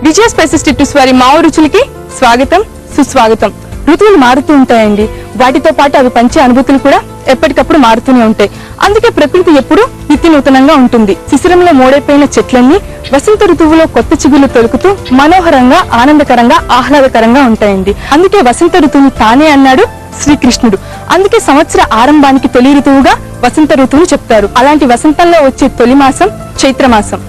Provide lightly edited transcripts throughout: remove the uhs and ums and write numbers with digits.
విజయ spices tits వారి మావ రుచులకి స్వాగతం సుస్వాగతం. ఋతువులు మారుతూ ఉంటాయండి, వాటితో పాటు అవి పంచే అనుభూతులు కూడా ఎప్పటికప్పుడు మారుతూనే ఉంటాయి. అందుకే ప్రకృతి ఎప్పుడూ నిత్య నూతనంగా ఉంటుంది. శిశిరంలో మోడైపోయిన చెట్లన్నీ వసంత ఋతువులో కొత్త చిగుళ్లు తొలుకుతూ మనోహరంగా, ఆనందకరంగా, ఆహ్లాదకరంగా ఉంటాయండి. అందుకే వసంత ఋతువుని తానే అన్నాడు శ్రీకృష్ణుడు. అందుకే సంవత్సర ఆరంభానికి తొలి ఋతువుగా వసంత ఋతువుని చెప్తారు. అలాంటి వసంతంలో వచ్చే తొలి మాసం చైత్రమాసం.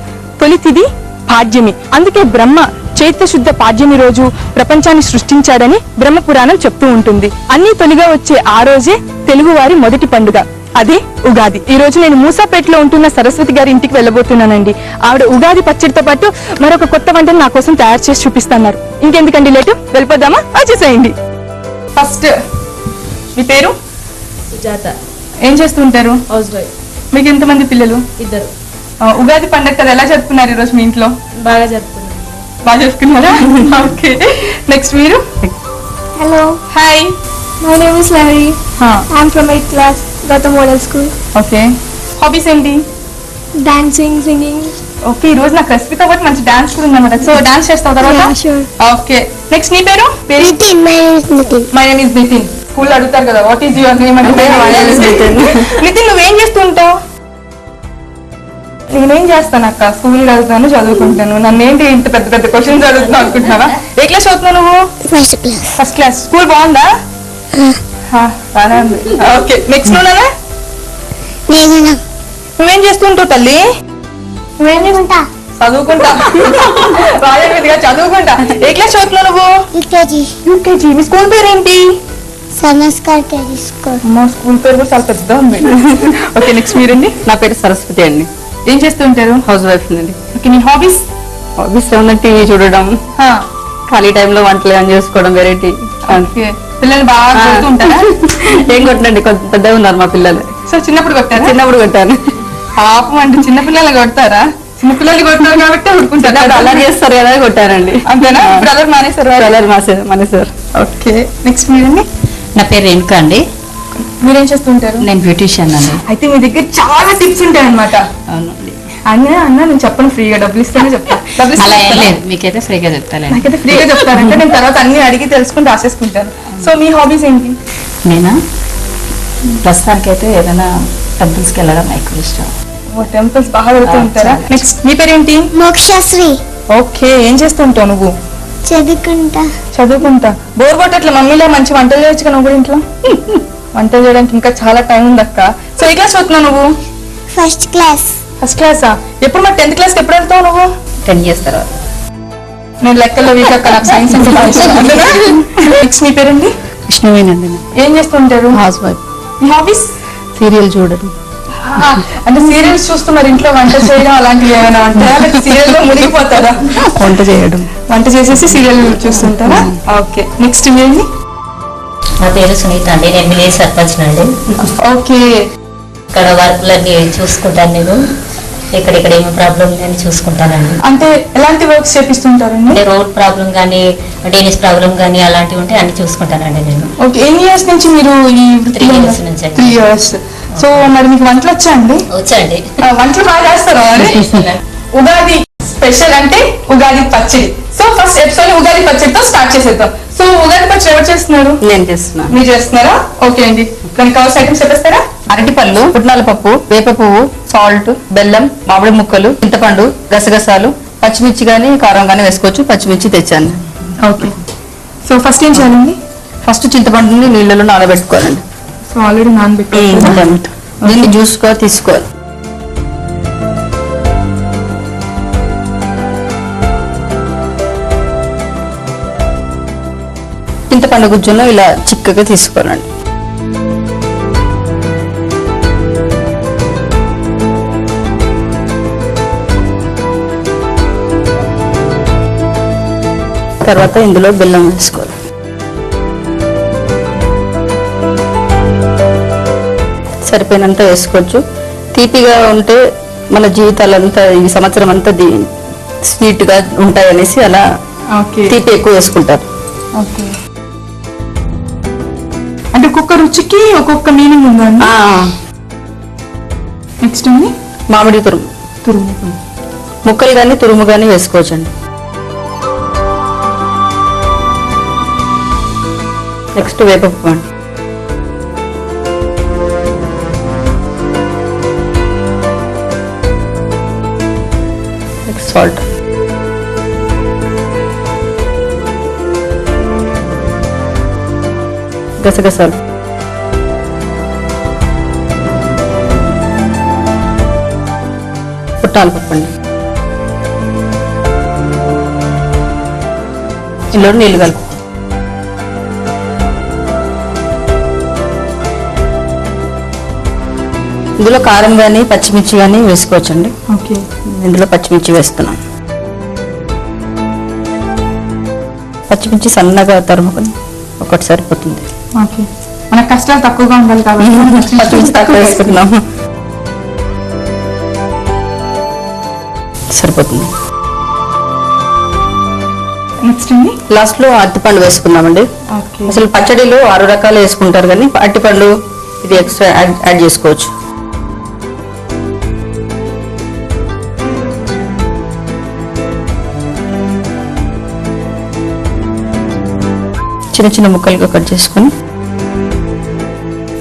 తొలి తిథి పాడ్యమి. అందుకే బ్రహ్మ చైత్ర శుద్ధ పాడ్యమి రోజు ప్రపంచాన్ని సృష్టించాడని బ్రహ్మ పురాణం చెప్తూ ఉంటుంది. అన్ని తొలిగా వచ్చే ఆ రోజే తెలుగువారి మొదటి పండుగ, అదే ఉగాది. ఈ రోజు నేను మూసాపేటలో ఉంటున్న సరస్వతి గారి ఇంటికి వెళ్ళబోతున్నానండి. ఆవిడ ఉగాది పచ్చడితో పాటు మరొక కొత్త వంటను నా కోసం తయారు చేసి చూపిస్తున్నారు. ఇంకెందుకండి లేటు, వెళ్ళిపోదామా? వచ్చేసేయండి. ఫస్ట్ మీ పేరు? సుజాత. ఏం చేస్తుంటారు? House wife. మీకు ఎంతమంది పిల్లలు? 2. ఉగాది పండుగ కదా, ఎలా జరుపుకున్నారు ఈ రోజు మీ ఇంట్లో? బాగా జరుపుకున్నాను. బాగా జరుపుకున్నారా? ఓకే, నెక్స్ట్ మీరు. Hello, hi. my name is Larry. I'm from 8th class, Gautam Model School. Okay, hobbies ఏంటి? Dancing, singing. ఓకే, ఈ రోజు నాకు రెసిపీతో పాటు మంచి డాన్స్ కూడా ఉందన్నమాట. సో డాన్స్ చేస్తావు తర్వాత? Yeah, sure. ఓకే, నెక్స్ట్ నీ పేరు? Nitin, my name is Nitin. My name is Nitin. School అడుగుతారు కదా, వాట్ ఈస్ యువర్ నేమ్ అంటే నితిన్. నువ్వేం చేస్తుంటావు? నేనేం చేస్తాను అక్క, స్కూల్ వెళ్తాను, చదువుకుంటాను. నన్ను ఏంటి ఇంత పెద్ద పెద్ద క్వశ్చన్స్ అడుగుతున్నావు అనుకుంటున్నావా? ఏ క్లాస్ చదువుతున్నావు నువ్వు? First class. First class. School బాగుందా? బాగా ఉంది. ఓకే, నెక్స్ట్ నువ్వు నువ్వేం చేస్తుంటావు తల్లి? నువ్వేం చేస్తుంటా? చదువుకుంటా. రాజేగా చదువుకుంటా. ఏ క్లాస్ చదువుతున్నావు నువ్వు? UKG. యూకేజీ. మీ స్కూల్ పేరు ఏంటి? Samaskar KG School. మా స్కూల్ పేరు కూడా చాలా పెద్ద ఉంది. ఓకే, నెక్స్ట్ మీరండి. నా పేరు సరస్వతి అండి. ఏం చేస్తుంటారు? హౌస్ వైఫ్ అండి. ఓకే, మీ హాబీస్? హాబీస్ ఏమన్నా టీవీ చూడడం, ఖాళీ టైంలో వంటలు ఏమైనా చేసుకోవడం, వెరైటీ. ఓకే, పిల్లలు బాగా కొడుతుంటారా? ఏం కొట్టండి, కొంత పెద్దగా ఉన్నారు మా పిల్లలు. సో చిన్నప్పుడు కొట్టారా? చిన్నప్పుడు కొట్టాను. పాపం అంటే చిన్న పిల్లలు కొడతారా? చిన్న పిల్లలు కొడతారు కాబట్టి ఉడుకుంటారు. అల్లరి చేస్తారు కదా, కొట్టారండి. అంతేనా? బ్రదర్ మానేసారు? కలర్ మానేసారు. ఓకే, నెక్స్ట్ మీరండి. నా పేరు రేణుక అండి. మీరేం చేస్తుంటారు? నేను బ్యూటీషియన్ అండి. అయితే మీ దగ్గర చాలా టిప్స్ ఉంటాయి అన్నమాట. అవునండి. అన్న నేను చెప్పను, ఫ్రీగా డబ్బులు ఇస్తేనే చెప్తాను. అలా ఏం లేదు, మీకైతే ఫ్రీగా చెప్తాను. నాకైతే ఫ్రీగా చెప్తానంటే నేను తర్వాత అన్ని అడిగి తెలుసుకుని రాసేసుకుంటాను. సో మీ హాబీస్ ఏంటి? నేనా ప్రస్తుతానికి అయితే ఏదైనా టెంపుల్స్కి వెళ్ళడం ఎక్కువ ఇష్టం. టెంపుల్స్ బాగా వెళ్తూ ఉంటారా? నెక్స్ట్ మీ పేరేంటి? Mokshasri. ఓకే, ఏం చేస్తుంటావు నువ్వు? చదువుకుంటా. బోర్ కొట్టట్లా మమ్మీలో మంచి వంటలు చేయొచ్చు కదా నువ్వు ఇంట్లో? వంటలు చేయడానికి ఇంకా చాలా టైం ఉంది అక్క. సో ఏ క్లాస్ చదువుతున్నావు నువ్వు? First class. ఫస్ట్ క్లాసా? ఎప్పుడు మరి 10th క్లాస్కి ఎప్పుడు వెళ్తావు నువ్వు? 10 years తర్వాత. నేను లెక్కల్లో వీక్ అక్క, నాకు సైన్స్ అంటే బాగా ఇష్టం. నెక్స్ట్ మీ పేరండి? కృష్ణవేనండి. ఏం చేస్తుంటారు? House wife. మీ హాబీస్? సీరియల్ చూడడం. అంటే సీరియల్స్ చూస్తున్నారు, ఇంట్లో వంట చేయడం అలాంటివి ఏమైనా ఉంటాయా? సీరియల్ లో మునిగిపోతారా? వంట చేయడం. వంట చేసేసి సీరియల్ చూస్తుంటారా? ఓకే, నెక్స్ట్ మీరండి. నా పేరు సునీత అండి. నేను విలేజ్ సర్పంచ్ అండి. ఓకే, ఇక్కడ వర్క్లన్నీ చూసుకుంటాను. నేను ఇక్కడ ఏమి ప్రాబ్లం లేని చూసుకుంటానండి. అంటే ఎలాంటి వర్క్స్ చేపిస్తుంటారండి? అంటే రోడ్ ప్రాబ్లం కానీ, డ్రైనేజ్ ప్రాబ్లం కానీ అలాంటివి ఉంటే అన్ని చూసుకుంటానండి నేను. ఓకే, ఎన్ని ఇయర్స్ నుంచి మీరు ఈ 3 years నుంచి అండి. 3 years. సో మరి మీకు వంటలు వచ్చా అండి? వచ్చండి. వంటలు బాగా చేస్తారా? ఉగాది స్పెషల్ అంటే ఉగాది పచ్చడి. సో ఫస్ట్ ఎపిసోడ్ ఉగాది పచ్చడితో స్టార్ట్ చేసేద్దాం. సో ఉగాది పచ్చడి ఎవరు చేస్తున్నారు? నేను చేస్తున్నాను. మీరు చేస్తున్నారా? ఓకే అండి, దానికి కావాల్సిన ఐటమ్స్ చెప్పేస్తారా? అరటిపళ్ళు, పుట్నాల పప్పు, వేప పువ్వు, సాల్ట్, బెల్లం, మామిడి ముక్కలు, చింతపండు, గసగసాలు, పచ్చిమిర్చి కానీ కారం కానీ వేసుకోవచ్చు. పచ్చిమిర్చి తెచ్చాను. ఓకే, సో ఫస్ట్ ఏం చేయాలండి? ఫస్ట్ చింతపండుని నీళ్ళలో నానబెట్టుకోవాలండి. సో ఆల్రెడీ నానబెట్టాలి. దీన్ని జ్యూస్గా తీసుకోవాలి. చింతపండు గుజ్జును ఇలా చిక్కగా తీసుకోవాలండి. తర్వాత ఇందులో బెల్లం వేసుకోవాలి. సరిపోయినంత వేసుకోవచ్చు. తీపిగా ఉంటే మన జీవితాలంతా ఈ సంవత్సరం అంతా స్వీట్ గా ఉంటాయనేసి అలా తీపి ఎక్కువ వేసుకుంటారు. ఓకే, అంటే ఒక్కొక్క రుచికి ఒక్కొక్క మీనింగ్ ఉందండి. నెక్స్ట్ అండి మామిడి తురుము, ముక్కలు కానీ తురుము కానీ వేసుకోవచ్చండి. నెక్స్ట్ వేపపువ్వు అండి. Next salt. గసగసాలు. పుట్నాల పప్పు అండి. ఇందులో నీళ్ళు కలుపు. ఇందులో కారం కానీ పచ్చిమిర్చి కానీ వేసుకోవచ్చండి. ఓకే. ఇందులో పచ్చిమిర్చి వేస్తున్నాను. పచ్చిమిర్చి సన్నగా తరుముకొని ఒకటి సరిపోతుంది. ఓకే. మన కష్టాలు తక్కువగా ఉండాలి కాబట్టి పచ్చిమిర్చి తక్కువ వేసుకుంటున్నాము. సరిపోతుంది. నెక్స్ట్ అండి లాస్ట్ లో అరటిపండు వేసుకున్నామండి. ఓకే. అసలు పచ్చడిలో 6 రకాలు వేసుకుంటారు కానీ అరటిపండు ఇది ఎక్స్ట్రా యాడ్ చేసుకోవచ్చు. చిన్న చిన్న ముక్కలుగా కట్ చేసుకొని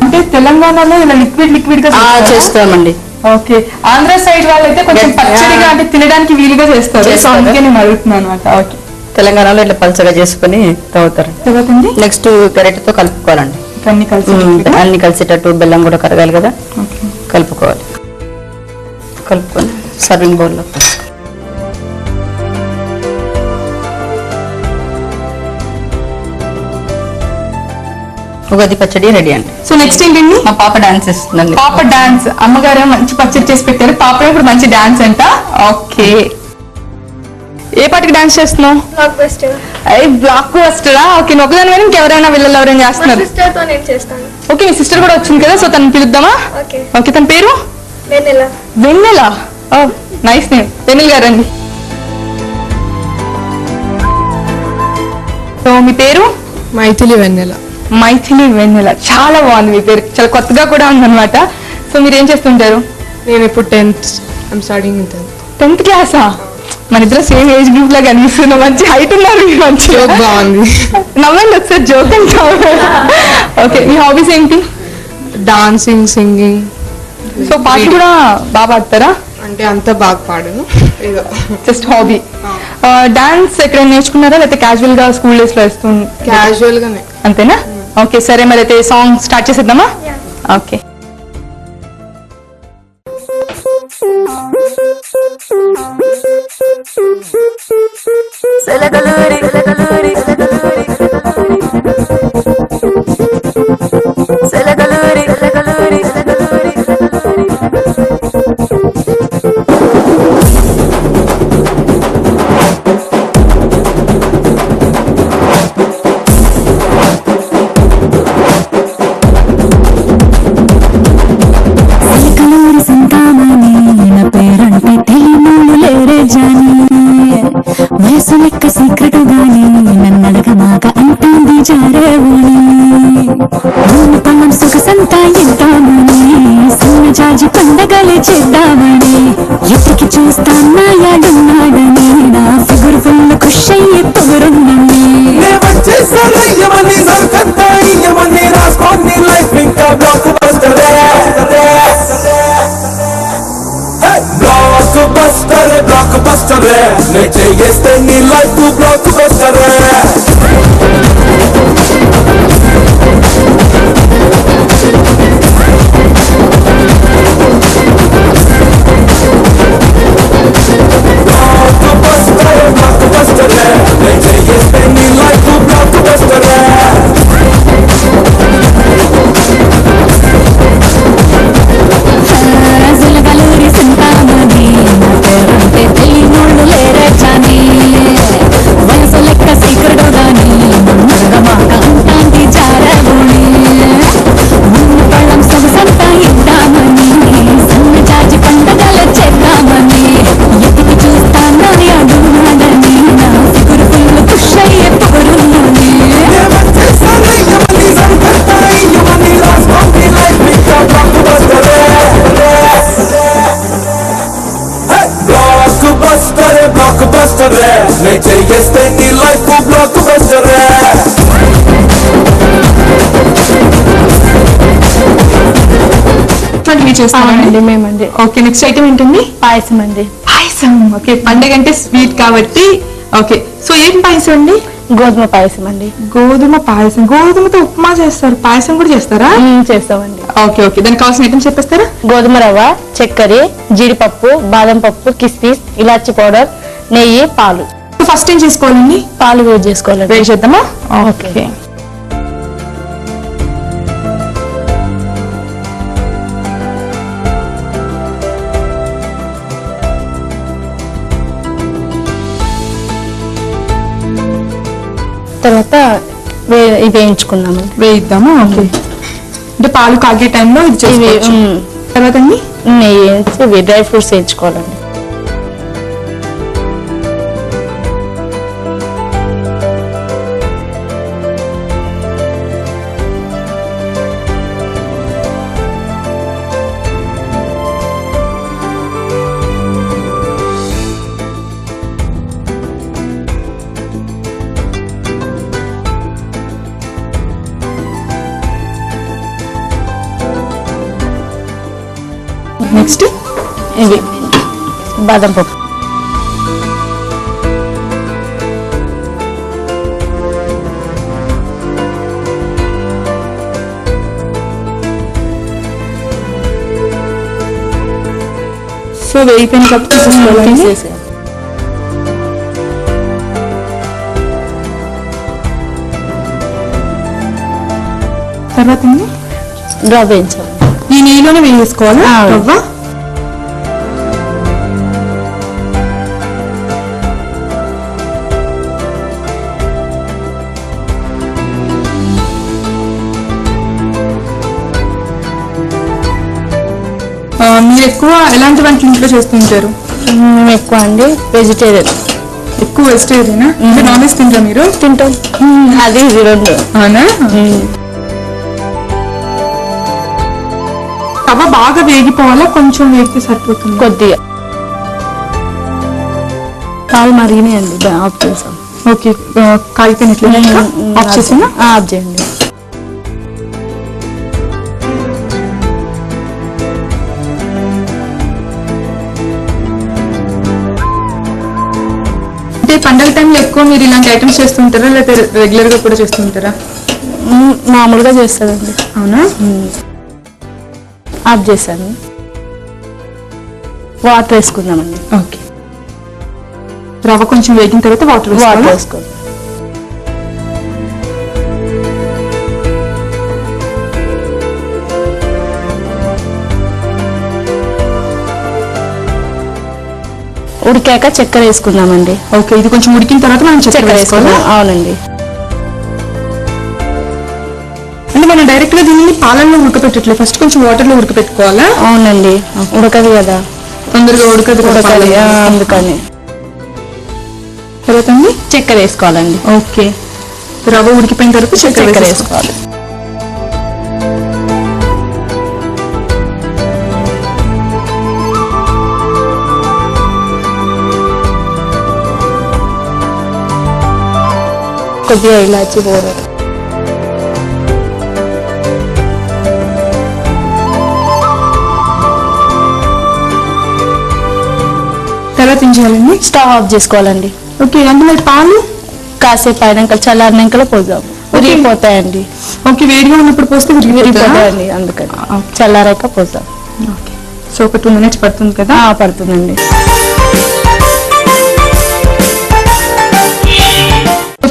అంటే తెలంగాణలో ఇలా లిక్విడ్ గా చేస్తామండి. ఓకే. ఆంధ్ర సైడ్ వాళ్ళైతే కొంచెం పచ్చడిగా అంటే తినడానికి వీలుగా చేస్తారు. సో అందుకే నేను అడుగుతున్నాను అనమాట. ఓకే. తెలంగాణలో ఇట్లా పలచగా చేసుకుని తాగుతారు. తర్వాత అండి నెక్స్ట్ గరిటెతో కలుపుకోవాలండి. అన్ని కలిసి అన్ని కలిసేటట్టు బెల్లం కూడా కరగాలి కదా, ఓకే. కలుపుకోవాలి. కలుపుకొని సర్వింగ్ బౌల్లో ఉగాది పచ్చడి రెడీ అండి. సో నెక్స్ట్ ఏంటండి? మా పాప డాన్స్ చేస్తుందండి. పాప డాన్స్. అమ్మగారు మంచి పచ్చడి చేసి పెట్టారు, పాప ఇప్పుడు మంచి డాన్స్ అంట. ఓకే. ఏ పాటకి డాన్స్ చేస్తున్నావు? Blockbuster. బ్లాక్ బస్టరా? ఓకే. నువ్వు ఒకదాని కానీ ఇంకెవరైనా వీళ్ళలో ఎవరైనా మా చేస్తున్నారు? sister తో నేను చేస్తాను. ఓకే. మీ సిస్టర్ కూడా వచ్చింది కదా, సో తను పిలుద్దామా? ఓకే. ఓకే. తన పేరు వెన్నెల. వెన్నెల. Nice name. వెన్నెల గారు అండి. సో మీ పేరు? మైథిలి వెన్నెల. మైథిలి వెన్నెల. చాలా బాగుంది మీ పేరు, చాలా కొత్తగా కూడా ఉందన్నమాట. సో మీరు ఏం చేస్తుంటారు? నేను ఇప్పుడు 10th. I'm studying in 10th. 10th క్లాసా? మన ఇద్దరు సేమ్ ఏజ్ గ్రూప్ లా కనిపిస్తున్నా. మంచి హైట్ ఉన్నారు మీరు. మంచి బాగుంది. నవ్వండి ఒకసారి, జోక్ అంటా. ఓకే. మీ హాబీస్ ఏంటి? Dancing, singing. సో పాటలు కూడా బాగా పాడతారా? అంటే అంత బాగా పాడను, ఏదో జస్ట్ హాబీ. డాన్స్ ఎక్కడైనా నేర్చుకున్నారా లేకపోతే క్యాజువల్ గా స్కూల్ డేస్ లో వేస్తూ? క్యాజువల్ గానే. అంతేనా? ఓకే. సరే మరి అయితే సాంగ్ స్టార్ట్ చేసేద్దామా? ఓకే. వయసు లెక్క సీక్రెట్ గాని నన్నడగమాక అంటుంది జారేవుని పన్నం సుఖసంతా ఎంతామని సన్న జాజి పండగలే చేద్దామని ఎతికి చూస్తాన్నాయాడున్నాడని నా ఫిగురు ఫుల్ ఖుషయ్యే పొగురున్నని Blockbuster, నేను చేస్తే నీ లైఫ్ బ్లాక్బస్టర్. మీరు చేస్తారండి అవునండి మేమండి. ఓకే నెక్స్ట్ ఐటమ్ ఏంటండి పాయసం అండి. పాయసం ఓకే పండగ అంటే స్వీట్ కాబట్టి ఓకే సో ఏం పాయసం అండి గోధుమ పాయసం అండి. గోధుమ పాయసం గోధుమతో ఉప్మా చేస్తారు పాయసం కూడా చేస్తారా చేస్తామండి. ఓకే ఓకే దానికి కావాల్సిన ఐటమ్స్ చెప్పేస్తారా గోధుమ రవ్వ, చక్కెర, జీడిపప్పు, బాదం పప్పు, కిస్మిస్, ఇలాచి పౌడర్, నెయ్యి, పాలు. ఫస్ట్ ఏం చేసుకోవాలండి పాలు వేడి చేసుకోవాలండి. వేడి చేద్దామా ఓకే తర్వాత ఇవి వేయించుకున్నామండి. వేయిద్దామా ఓకే అంటే పాలు కాగే టైంలో ఇది చేసుకోవచ్చు తర్వాత అండి నెయ్యి వేయించి ఇవి డ్రై ఫ్రూట్స్ వేయించుకోవాలండి. నెక్స్ట్ ఇవి బాదం పప్పు. సో వేయిపోయిన కప్ తీసేసుకోవాలండి తర్వాత అండి రవ్వ వేయించాలి. ఈ నెయ్యిలోనే వేసుకోవాలా రవ్వ మీరు ఎక్కువ ఎలాంటి వంటలు ఇంట్లో చేస్తుంటారు మేము ఎక్కువ అండి వెజిటేరియన్. ఎక్కువ వెజిటేరియనా అంటే నాన్ వెజ్ తింటారా మీరు తింటాం. అది ఇది రెండు. అవునా రవ్వ బాగా వేగిపోవాలా కొంచెం వేగితే సరిపోతుంది కొద్దిగా పాలు మరిగినాయండి ఆఫ్ చేసాం. ఓకే కాగిపోయినట్లు ఆఫ్ చేసినా ఆఫ్ చేయండి. అంటే పండగ టైంలో ఎక్కువ మీరు ఇలాంటి ఐటమ్స్ చేస్తుంటారా లేకపోతే రెగ్యులర్ గా కూడా చేస్తుంటారా మామూలుగా చేస్తారండి. అవునా ఆఫ్ చేశాను. వాటర్ వేసుకుందామండి. ఓకే రవ్వ కొంచెం వేగిన తర్వాత వాటర్ వేసుకోండి. ఉడికాక చక్కెర వేసుకుందామండి. ఓకే ఇది కొంచెం ఉడికిన తర్వాత మనం చక్కెర వేసుకోవాలి అవునండి. అంటే మనం డైరెక్ట్ గా దీన్ని పాలల్లో ఉడకపెట్టట్లేదు ఫస్ట్ కొంచెం వాటర్ లో ఉడకపెట్టుకోవాలా అవునండి ఉడకదు కదా తొందరగా ఉడకదు అందుకని తర్వాత చక్కెర వేసుకోవాలండి. ఓకే రవ్వ ఉడికిపోయిన తర్వాత చక్కెర వేసుకోవాలి. కొద్దిగా ఇలాచి పౌడర్. తర్వాత ఏం చేయాలండి స్టవ్ ఆఫ్ చేసుకోవాలండి. ఓకే అందులో పాలు కాసేపు అయినాక చల్లారినాక పోదాం. విరిగిపోతాయండి. ఓకే వేడిగా ఉన్నప్పుడు పోస్తే విరిగిపోతాయండి అందుకని చల్లారాక పోదాం. ఓకే సో ఒక 2 minutes పడుతుంది కదా పడుతుందండి.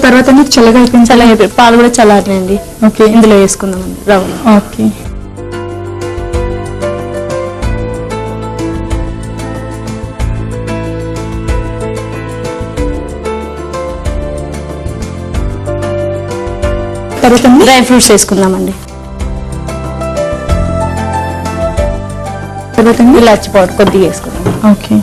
తర్వాత మీకు చల్లగా అయిపోయింది చల్లగా పాలు కూడా చల్లారినాయండి. ఓకే ఇందులో వేసుకుందామండి రవ్వ. ఓకే తర్వాత డ్రై ఫ్రూట్స్ వేసుకుందామండి. తర్వాత ఇలాచి పౌడర్ కొద్దిగా వేసుకుందాం. ఓకే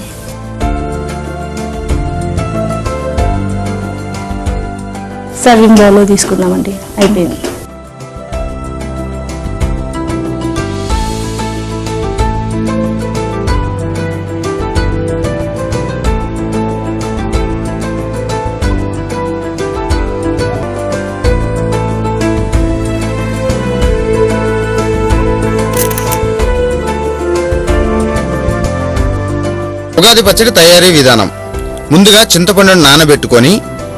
సర్వింగ్ బౌల్లో తీసుకుందామండి. అయిపోయింది. ఉగాది పచ్చడి తయారీ విధానం. ముందుగా చింతపండును నానబెట్టుకొని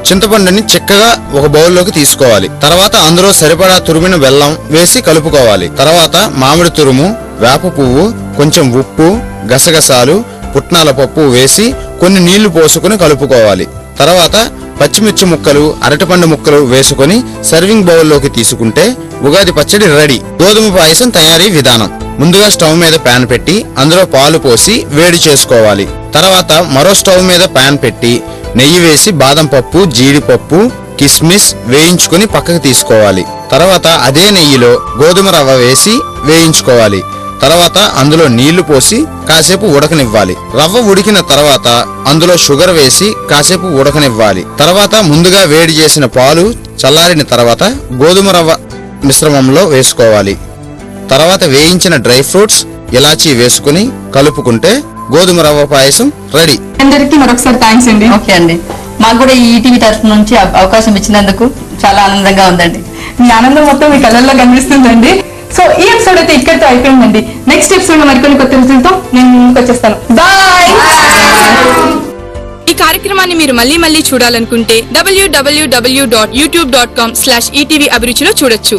చింతపండుని చిక్కగా ఒక బౌల్లోకి తీసుకోవాలి. తర్వాత అందులో సరిపడా తురిమిన బెల్లం వేసి కలుపుకోవాలి. తర్వాత మామిడి తురుము, వేప పువ్వు, కొంచెం ఉప్పు, గసగసాలు, పుట్నాల పప్పు వేసి కొన్ని నీళ్లు పోసుకుని కలుపుకోవాలి. తర్వాత పచ్చిమిర్చి ముక్కలు, అరటిపండు ముక్కలు వేసుకుని సర్వింగ్ బౌల్లోకి తీసుకుంటే ఉగాది పచ్చడి రెడీ. గోధుమ పాయసం తయారీ విధానం. ముందుగా స్టవ్ మీద ప్యాన్ పెట్టి అందులో పాలు పోసి వేడి చేసుకోవాలి. తర్వాత మరో స్టవ్ మీద ప్యాన్ పెట్టి నెయ్యి వేసి బాదం పప్పు, జీడిపప్పు, కిస్మిస్ వేయించుకుని పక్కకు తీసుకోవాలి. తర్వాత అదే నెయ్యిలో గోధుమ రవ్వ వేసి వేయించుకోవాలి. తర్వాత అందులో నీళ్లు పోసి కాసేపు ఉడకనివ్వాలి. రవ్వ ఉడికిన తర్వాత అందులో షుగర్ వేసి కాసేపు ఉడకనివ్వాలి. తర్వాత ముందుగా వేడి చేసిన పాలు చల్లారిన తర్వాత గోధుమ రవ్వ మిశ్రమంలో వేసుకోవాలి. తర్వాత వేయించిన డ్రై ఫ్రూట్స్, ఇలాచీ వేసుకుని కలుపుకుంటే గోధుమ రవ్వ పాయసం రెడీ. అందరికీ మరొకసారి థ్యాంక్స్ అండి. ఓకే అండి, మాకు కూడా ఈ ఈటీవీ తరఫు నుంచి అవకాశం ఇచ్చినందుకు చాలా ఆనందంగా ఉందండి. మీ ఆనందం మొత్తం మీ కళ్ళల్లో కనిపిస్తుందండి. సో ఈ ఎపిసోడ్ అయితే ఇక్కడితో అయిపోయిందండి. నెక్స్ట్ ఎపిసోడ్ లో మరికొన్ని కొత్త రుచులతో నేను ముందుకు వచ్చేస్తాను. బాయ్. ఈ కార్యక్రమాన్ని మీరు మళ్ళీ చూడాలనుకుంటే www.youtube.com/etv అభిరుచిలో చూడొచ్చు.